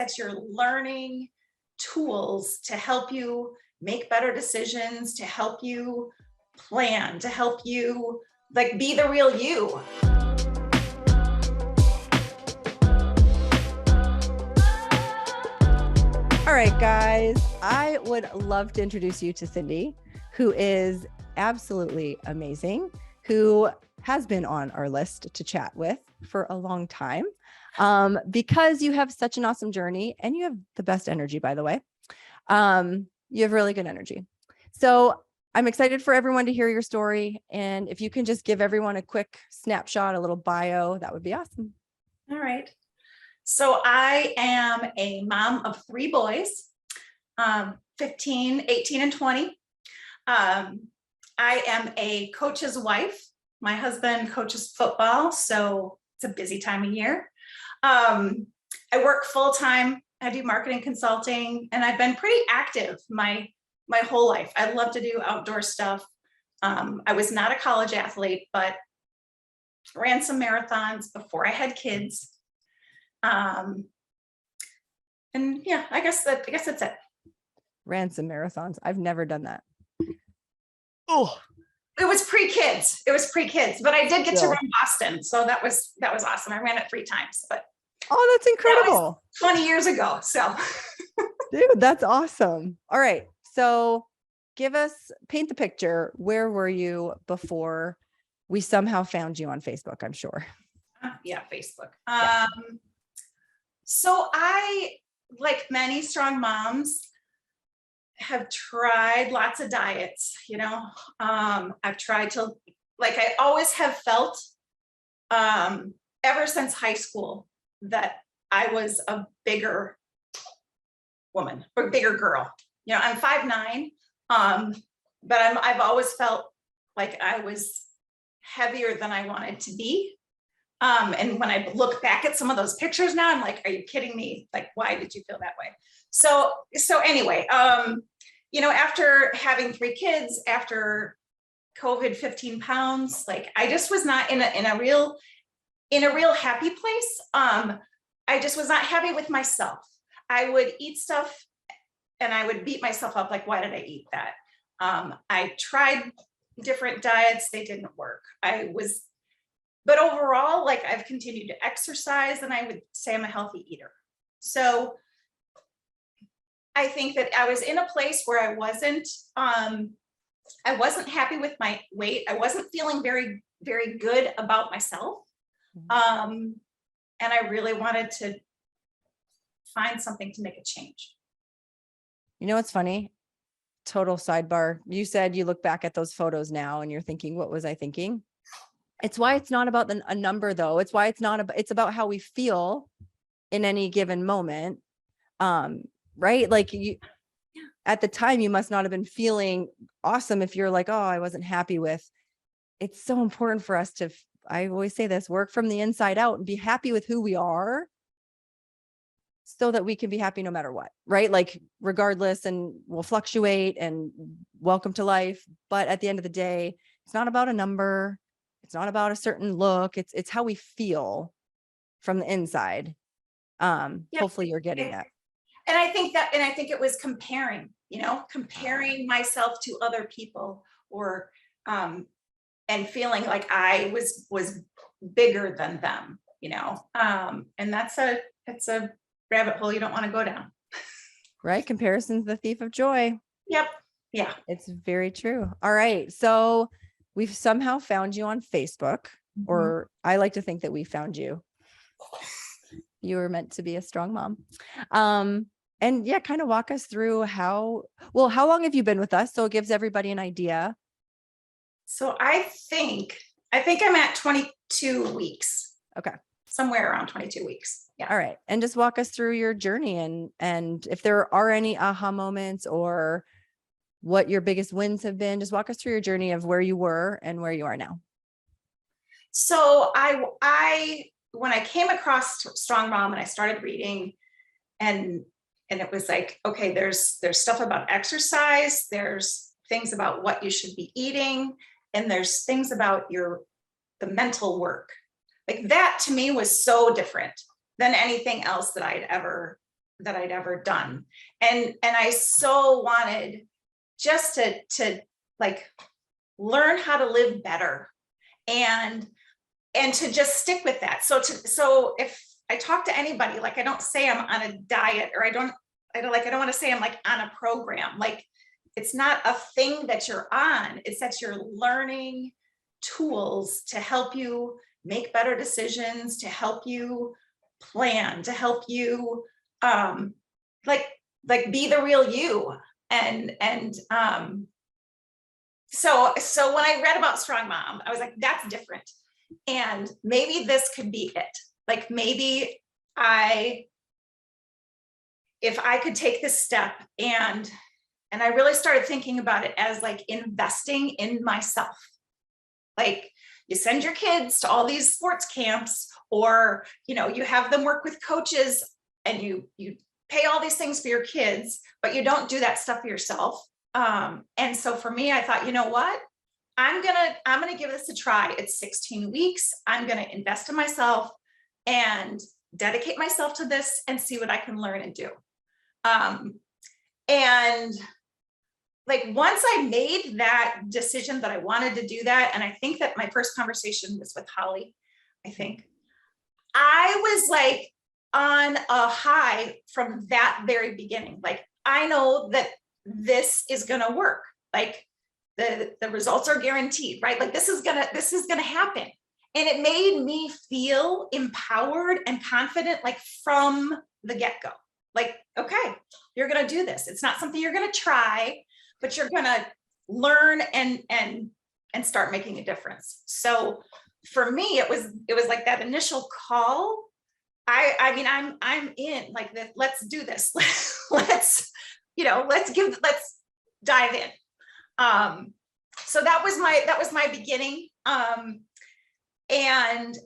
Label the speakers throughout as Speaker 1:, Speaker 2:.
Speaker 1: that you're learning tools to help you make better decisions, to help you plan, to help you like be the real you.
Speaker 2: All right, guys, I would love to introduce you to Cindy, who is absolutely amazing, who has been on our list to chat with for a long time, because you have such an awesome journey and you have the best energy, by the way. You have really good energy. So I'm excited for everyone to hear your story. And if you can just give everyone a quick snapshot, a little bio, that would be awesome.
Speaker 1: All right. So I am a mom of 3 boys, 15, 18, and 20. I am a coach's wife. My husband coaches football, so it's a busy time of year. I work full-time. I do marketing consulting, and I've been pretty active my whole life. I love to do outdoor stuff. I was not a college athlete, but ran some marathons before I had kids. And yeah, I guess that's it.
Speaker 2: Ran some marathons. I've never done that. Oh,
Speaker 1: it was pre-kids, but I did get to run Boston. So that was awesome. I ran it 3 times, but
Speaker 2: oh, that's incredible.
Speaker 1: That was 20 years ago. So
Speaker 2: dude, that's awesome. All right. So paint the picture. Where were you before we somehow found you on Facebook? I'm sure.
Speaker 1: Yeah, Facebook. Yeah. So I, like many strong moms, have tried lots of diets, I've tried to, like, I always have felt, ever since high school, that I was a bigger woman or bigger girl. I'm 5'9", but I've always felt like I was heavier than I wanted to be. And when I look back at some of those pictures now, I'm like, are you kidding me? Like, why did you feel that way? So anyway, after having 3 kids, after COVID, 15 pounds, like I just was not in a real happy place. I just was not happy with myself. I would eat stuff and I would beat myself up. Like, why did I eat that? I tried different diets. They didn't work. But overall, like, I've continued to exercise, and I would say I'm a healthy eater. So I think that I was in a place where I wasn't happy with my weight. I wasn't feeling very, very good about myself. And I really wanted to find something to make a change.
Speaker 2: You know what's funny? Total sidebar. You said you look back at those photos now and you're thinking, what was I thinking? It's why it's not about a number, though. It's why it's about how we feel in any given moment. Right? Like, at the time, you must not have been feeling awesome if you're like, oh, I wasn't happy with. It's so important for us to, I always say this, work from the inside out and be happy with who we are so that we can be happy no matter what, right? Like, regardless, and we'll fluctuate, and welcome to life. But at the end of the day, it's not about a number. It's not about a certain look. It's how we feel from the inside. Hopefully you're getting that.
Speaker 1: And I think it was comparing myself to other people, or, and feeling like I was bigger than them, and it's a rabbit hole you don't want to go down.
Speaker 2: Right? Comparison's the thief of joy.
Speaker 1: Yep. Yeah.
Speaker 2: It's very true. All right. So we've somehow found you on Facebook, or I like to think that we found you. You were meant to be a strong mom. And yeah, kind of walk us through how long have you been with us? So it gives everybody an idea. So
Speaker 1: I think I'm at 22 weeks.
Speaker 2: Okay.
Speaker 1: Somewhere around 22 weeks. Yeah.
Speaker 2: All right. And just walk us through your journey, and if there are any aha moments or what your biggest wins have been, just walk us through your journey of where you were and where you are now.
Speaker 1: So when I came across Strong Mom and I started reading, and it was like, okay, there's stuff about exercise, there's things about what you should be eating, and there's things about the mental work. Like, that to me was so different than anything else that I'd ever I'd ever done. And I so wanted just to like learn how to live better and to just stick with that. So if I talk to anybody, like I don't say I'm on a diet, or I don't want to say I'm like on a program. Like it's not a thing that you're on, it's that you're learning tools to help you make better decisions, to help you plan, to help you like be the real you. And so when I read about Strong Mom, I was like, that's different. And maybe this could be it. Like maybe if I could take this step, and I really started thinking about it as like investing in myself. Like you send your kids to all these sports camps, or, you know, you have them work with coaches, and you pay all these things for your kids, but you don't do that stuff for yourself. And so for me, I thought, you know what? I'm gonna give this a try. It's 16 weeks. I'm gonna invest in myself and dedicate myself to this and see what I can learn and do. And like once I made that decision that I wanted to do that, and I think that my first conversation was with Holly, I think, I was like on a high from that very beginning. Like I know that this is gonna work. Like the results are guaranteed, right? Like this is gonna happen. And it made me feel empowered and confident, like from the get-go. Like, okay, you're gonna do this. It's not something you're gonna try, but you're gonna learn and start making a difference. So for me, it was like that initial call. I mean, I'm in like this, let's do this. let's dive in. So that was my beginning. And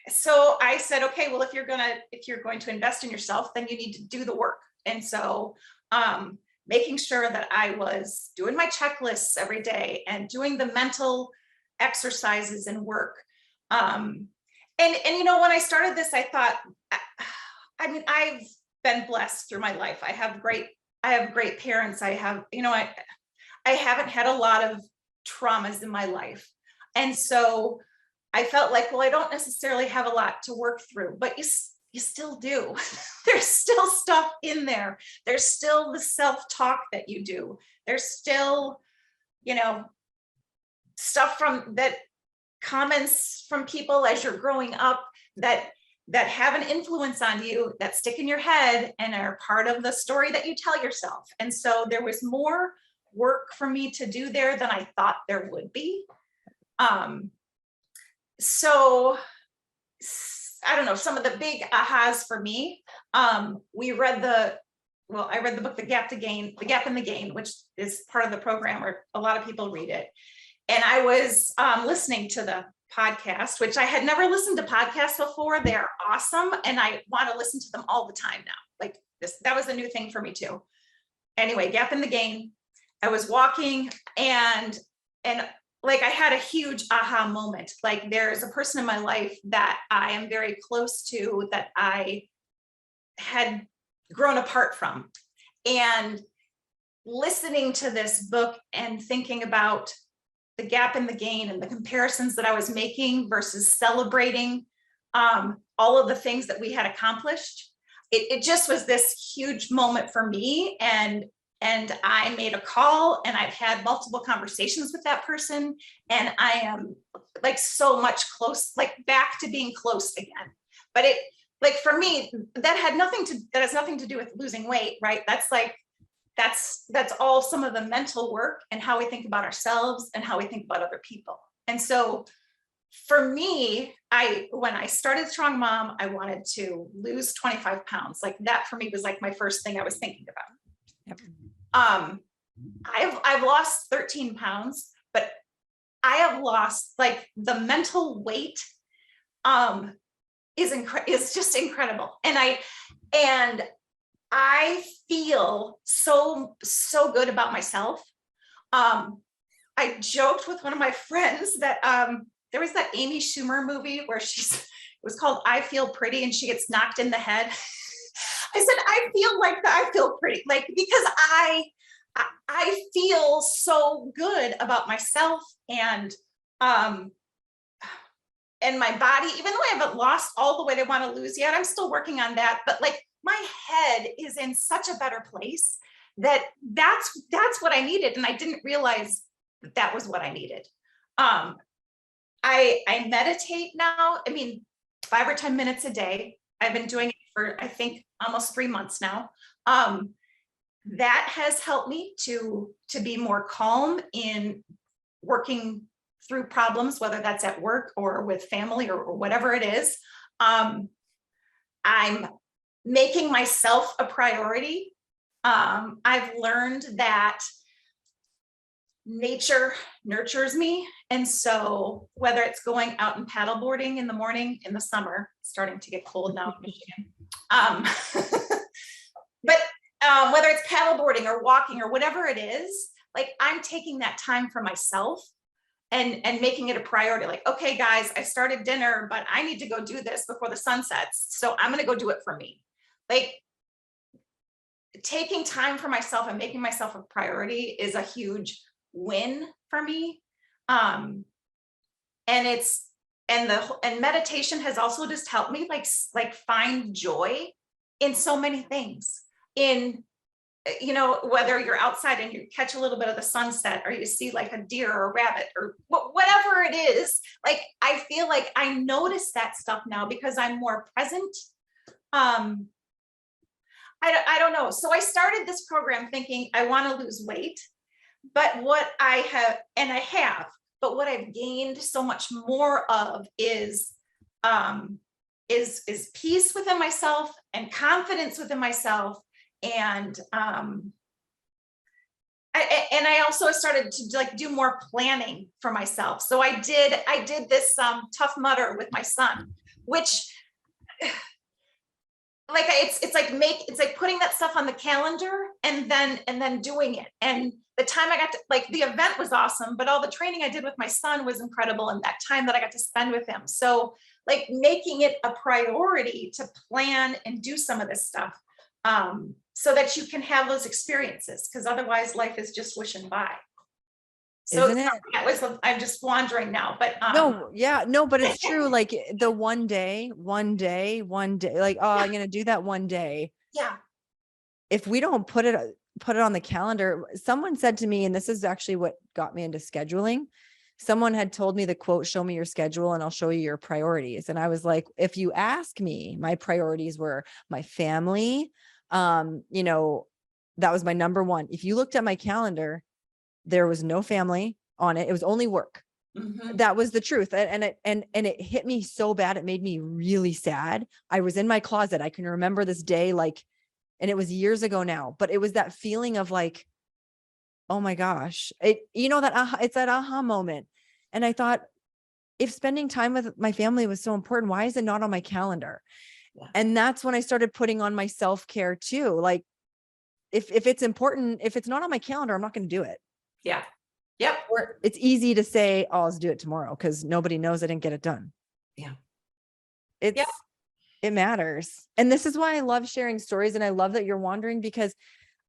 Speaker 1: so I said, okay, well, if you're going to invest in yourself, then you need to do the work. And so making sure that I was doing my checklists every day and doing the mental exercises and work. And you know, when I started this, I thought, I mean, I've been blessed through my life. I have great parents. I have, you know, I haven't had a lot of traumas in my life. And so I felt like, well, I don't necessarily have a lot to work through, but you still do. There's still stuff in there. There's still the self-talk that you do. There's still, you know, stuff from that, comments from people as you're growing up that have an influence on you, that stick in your head and are part of the story that you tell yourself. And so there was more work for me to do there than I thought there would be. So I don't know, some of the big ahas for me, I read the book, The Gap in the Gain, which is part of the program where a lot of people read it. And I was listening to the podcast, which I had never listened to podcasts before. They are awesome. And I want to listen to them all the time now. Like that was a new thing for me too. Anyway, Gap in the Gain. I was walking and like I had a huge aha moment. Like there's a person in my life that I am very close to that I had grown apart from. And listening to this book and thinking about the gap in the gain and the comparisons that I was making versus celebrating all of the things that we had accomplished, it just was this huge moment for me. And I made a call, and I've had multiple conversations with that person, and I am like so much close, like back to being close again. But it, like for me, that has nothing to do with losing weight, right? That's all some of the mental work and how we think about ourselves and how we think about other people. And so for me, when I started Strong Mom, I wanted to lose 25 pounds. Like that for me was like my first thing I was thinking about.
Speaker 2: Yep.
Speaker 1: I've lost 13 pounds, but I have lost like the mental weight is just incredible. And I feel so good about myself. I joked with one of my friends that there was that Amy Schumer movie where it was called I Feel Pretty, and she gets knocked in the head. I said, I feel like that. I feel pretty, like, because I feel so good about myself um, and my body, even though I haven't lost all the weight I want to lose yet, I'm still working on that. But like my head is in such a better place that's what I needed. And I didn't realize that was what I needed. Um, I meditate now. I mean, 5 or 10 minutes a day. I've been doing it for, I think, almost 3 months now. That has helped me to be more calm in working through problems, whether that's at work or with family or whatever it is. I'm making myself a priority. I've learned that nature nurtures me. And so whether it's going out and paddleboarding in the morning in the summer, starting to get cold now in Michigan, but whether it's paddleboarding or walking or whatever it is, like I'm taking that time for myself and making it a priority. Like, okay, guys, I started dinner, but I need to go do this before the sun sets. So I'm going to go do it for me. Like taking time for myself and making myself a priority is a huge win for me. And meditation has also just helped me like find joy in so many things. In, you know, whether you're outside and you catch a little bit of the sunset, or you see like a deer or a rabbit or whatever it is, like I feel like I notice that stuff now because I'm more present. I don't know. So I started this program thinking I want to lose weight, but what I have, and I have, but what I've gained so much more of is peace within myself and confidence within myself. And I also started to like do more planning for myself. So I did this Tough Mudder with my son, which like it's like putting that stuff on the calendar and then doing it. And the time I got to, like, the event was awesome, but all the training I did with my son was incredible, and that time that I got to spend with him. So like making it a priority to plan and do some of this stuff, so that you can have those experiences, because otherwise life is just wishing by. So
Speaker 2: Isn't it?
Speaker 1: that was, I'm just wandering now, but
Speaker 2: No, yeah, no, but it's true. Like the one day, like, oh, I'm going to do that one day.
Speaker 1: yeah.
Speaker 2: If we don't put it on the calendar, someone said to me, and this is actually what got me into scheduling. Someone had told me the quote, show me your schedule and I'll show you your priorities. And I was like, if you ask me, my priorities were my family. You know, that was my number one. If you looked at my calendar, there was no family on it. It was only work.
Speaker 1: Mm-hmm.
Speaker 2: That was the truth. And it hit me so bad. It made me really sad. I was in my closet. I can remember this day, like, and it was years ago now, but it was that feeling of like, oh my gosh, you know, it's that aha moment. And I thought, if spending time with my family was so important, why is it not on my calendar? Yeah. And that's when I started putting on my self-care too. Like if it's important, if it's not on my calendar, I'm not going to do it.
Speaker 1: Yeah. Yep.
Speaker 2: Or it's easy to say, oh, I'll do it tomorrow, because nobody knows I didn't get it done.
Speaker 1: Yeah.
Speaker 2: It matters. And this is why I love sharing stories. And I love that you're wandering, because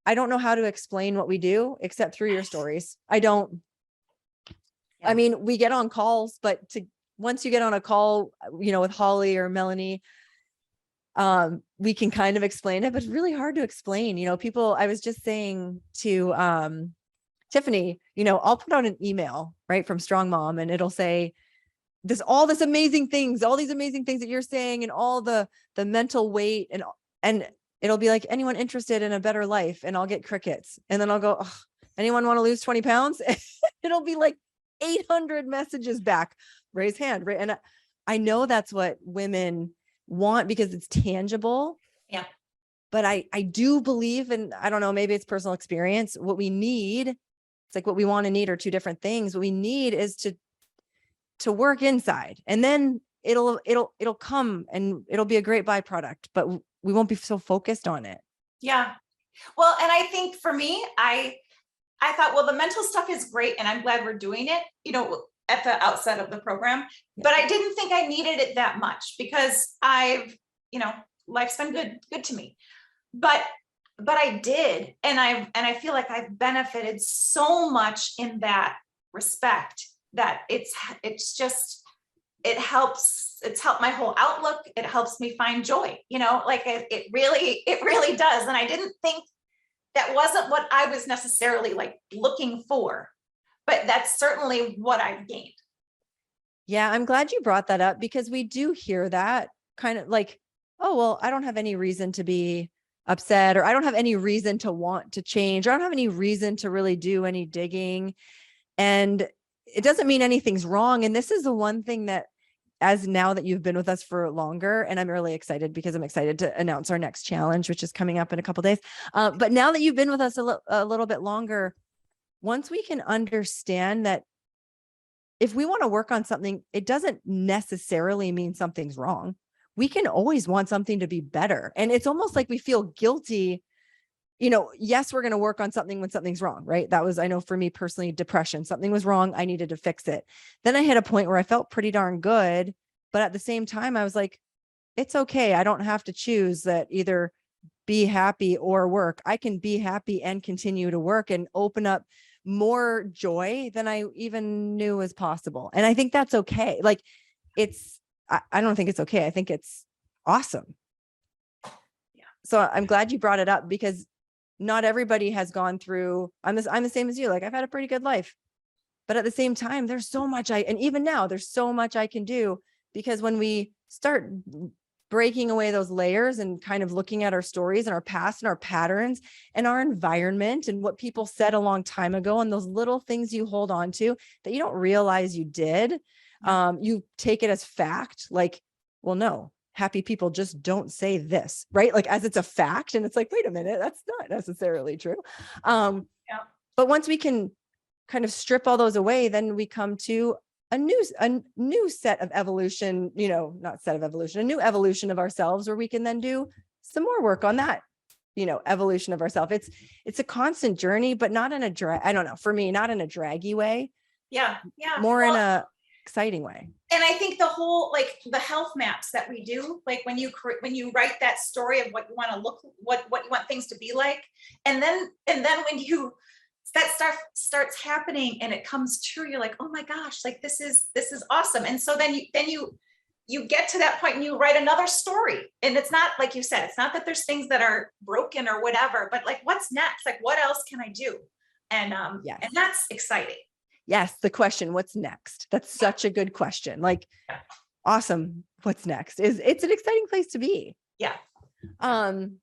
Speaker 2: I don't know how to explain what we do except through your stories. I don't. Yeah. I mean, we get on calls, but once you get on a call, you know, with Holly or Melanie, we can kind of explain it, but it's really hard to explain. You know, people, I was just saying to Tiffany, you know, I'll put out an email, right, from Strong Mom, and it'll say all these amazing things that you're saying, and all the mental weight, and it'll be like, anyone interested in a better life, and I'll get crickets. And then I'll go, oh, anyone want to lose 20 pounds? It'll be like 800 messages back, raise hand. Right. And I know that's what women want because it's tangible.
Speaker 1: Yeah.
Speaker 2: But I do believe, and I don't know, maybe it's personal experience, what we need, it's like what we want and need are two different things. What we need is to work inside, and then it'll come, and it'll be a great byproduct, but we won't be so focused on it.
Speaker 1: Yeah. Well, and I think for me, I thought, well, the mental stuff is great, and I'm glad we're doing it, you know, at the outset of the program, but I didn't think I needed it that much, because I've, you know, life's been good to me. but I did. And I feel like I've benefited so much in that respect that it's just, it's helped my whole outlook. It helps me find joy, like it really does. And I didn't think that wasn't what I was necessarily like looking for, but that's certainly what I've gained.
Speaker 2: Yeah, I'm glad you brought that up because we do hear that kind of like, oh, well, I don't have any reason to be upset, or I don't have any reason to want to change, or I don't have any reason to really do any digging. And it doesn't mean anything's wrong. And this is the one thing that, as now that you've been with us for longer, and I'm really excited because I'm excited to announce our next challenge, which is coming up in a couple of days. But now that you've been with us a little bit longer, once we can understand that if we want to work on something, it doesn't necessarily mean something's wrong. We can always want something to be better. And it's almost like we feel guilty. Yes, we're going to work on something when something's wrong, right? That was, I know for me personally, depression, something was wrong. I needed to fix it. Then I hit a point where I felt pretty darn good. But at the same time, I was like, it's okay. I don't have to choose that either be happy or work. I can be happy and continue to work and open up more joy than I even knew was possible. And I think that's okay. Like I don't think it's okay. I think it's awesome.
Speaker 1: Yeah.
Speaker 2: So I'm glad you brought it up because not everybody has gone through, I'm the same as you. Like I've had a pretty good life, but at the same time, there's so much and even now there's so much I can do, because when we start breaking away those layers and kind of looking at our stories and our past and our patterns and our environment and what people said a long time ago, and those little things you hold on to that you don't realize you did, you take it as fact, like, well, no, happy people just don't say this, right? Like as it's a fact. And it's like, wait a minute, that's not necessarily true. But once we can kind of strip all those away, then we come to a new set of evolution, not set of evolution, a new evolution of ourselves, where we can then do some more work on that, evolution of ourselves. It's a constant journey, but not in a I don't know, for me, not in a draggy way.
Speaker 1: Yeah.
Speaker 2: More in a exciting way.
Speaker 1: And I think the whole, like the health maps that we do, like when you write that story of what you want to look, what you want things to be like. And then when that stuff starts happening and it comes true, you're like, oh my gosh, like this is awesome. And so then you get to that point and you write another story. And it's not, like you said, it's not that there's things that are broken or whatever, but like, what's next? Like, what else can I do? And,
Speaker 2: yes.
Speaker 1: And that's exciting.
Speaker 2: Yes. The question, what's next? That's such a good question. Like, awesome. What's next? It's an exciting place to be.
Speaker 1: Yeah.
Speaker 2: And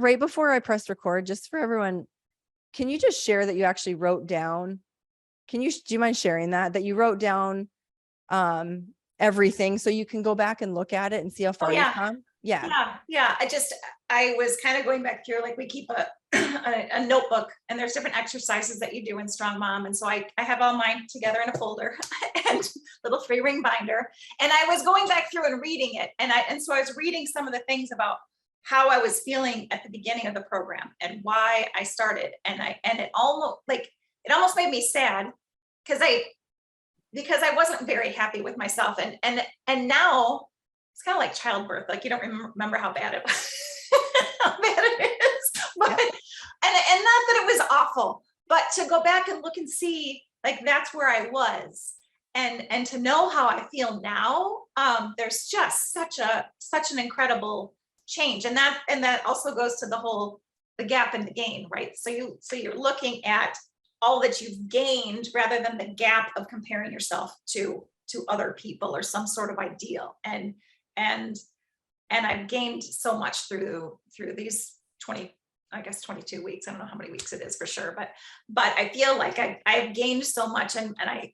Speaker 2: right before I pressed record, just for everyone, can you just share that you actually wrote down, do you mind sharing that you wrote down, everything so you can go back and look at it and see how far you've come? Yeah.
Speaker 1: I was kind of going back through, like we keep a notebook and there's different exercises that you do in Strong Mom. And so I have all mine together in a folder and little 3-ring binder. And I was going back through and reading it. And so I was reading some of the things about how I was feeling at the beginning of the program and why I started. And it almost made me sad because I wasn't very happy with myself. And now it's kind of like childbirth. Like you don't remember how bad it was, how bad it is. But, and not that it was awful, but to go back and look and see, like, that's where I was. And to know how I feel now, there's just such an incredible change. And that also goes to the gap and the gain, right? So you're looking at all that you've gained rather than the gap of comparing yourself to other people or some sort of ideal. And I've gained so much through these 22 weeks. I don't know how many weeks it is for sure, but I feel like I've gained so much, and I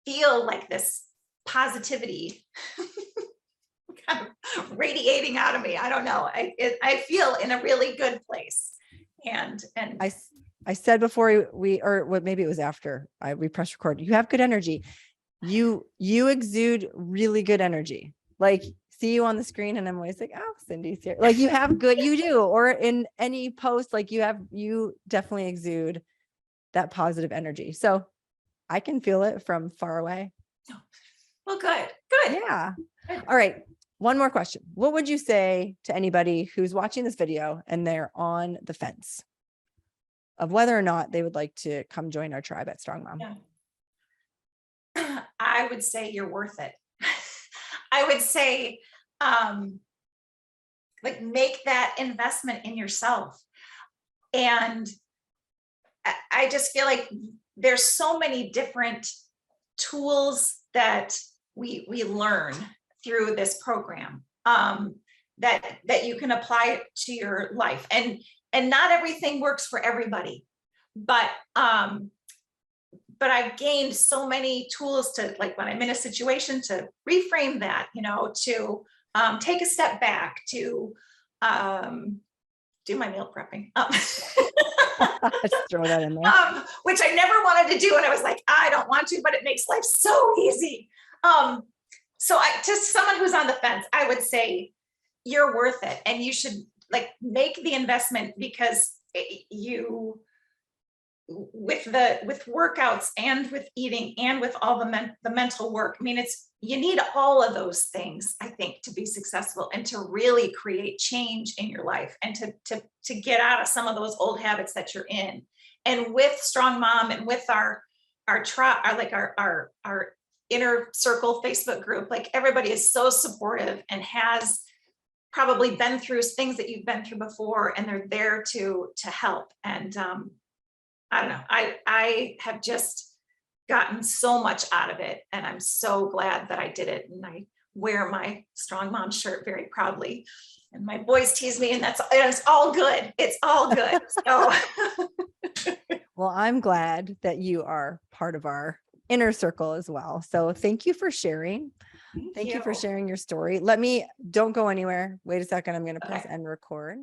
Speaker 1: feel like this positivity kind of radiating out of me. I don't know. I feel in a really good place. And
Speaker 2: I said before maybe it was after we pressed record, you have good energy. You exude really good energy. Like, see you on the screen and I'm always like, oh, Cindy's here. Like you have good, you do, or in any post, like you definitely exude that positive energy. So I can feel it from far away.
Speaker 1: Well, good.
Speaker 2: Yeah. All right. One more question. What would you say to anybody who's watching this video and they're on the fence of whether or not they would like to come join our tribe at Strong Mom?
Speaker 1: Yeah. I would say you're worth it. I would say, like, make that investment in yourself. And I just feel like there's so many different tools that we learn through this program, that you can apply to your life, and not everything works for everybody, but I've gained so many tools to, like, when I'm in a situation, to reframe that, to take a step back, to do my meal prepping.
Speaker 2: Let's throw that in there.
Speaker 1: Which I never wanted to do. And I was like, I don't want to, but it makes life so easy. So to someone who's on the fence, I would say you're worth it. And you should, like, make the investment, because you, with workouts and with eating and with all the mental work, I mean, you need all of those things, I think, to be successful and to really create change in your life, and to get out of some of those old habits that you're in. And with Strong Mom, and with our inner circle Facebook group, like, everybody is so supportive and has probably been through things that you've been through before, and they're there to help. And I don't know, I have just gotten so much out of it, and I'm so glad that I did it. And I wear my Strong Mom shirt very proudly, and my boys tease me, and it's all good. It's all good. So
Speaker 2: Well, I'm glad that you are part of our inner circle as well. So thank you for sharing. Thank you for sharing your story. Don't go anywhere. Wait a second. I'm going to press end record.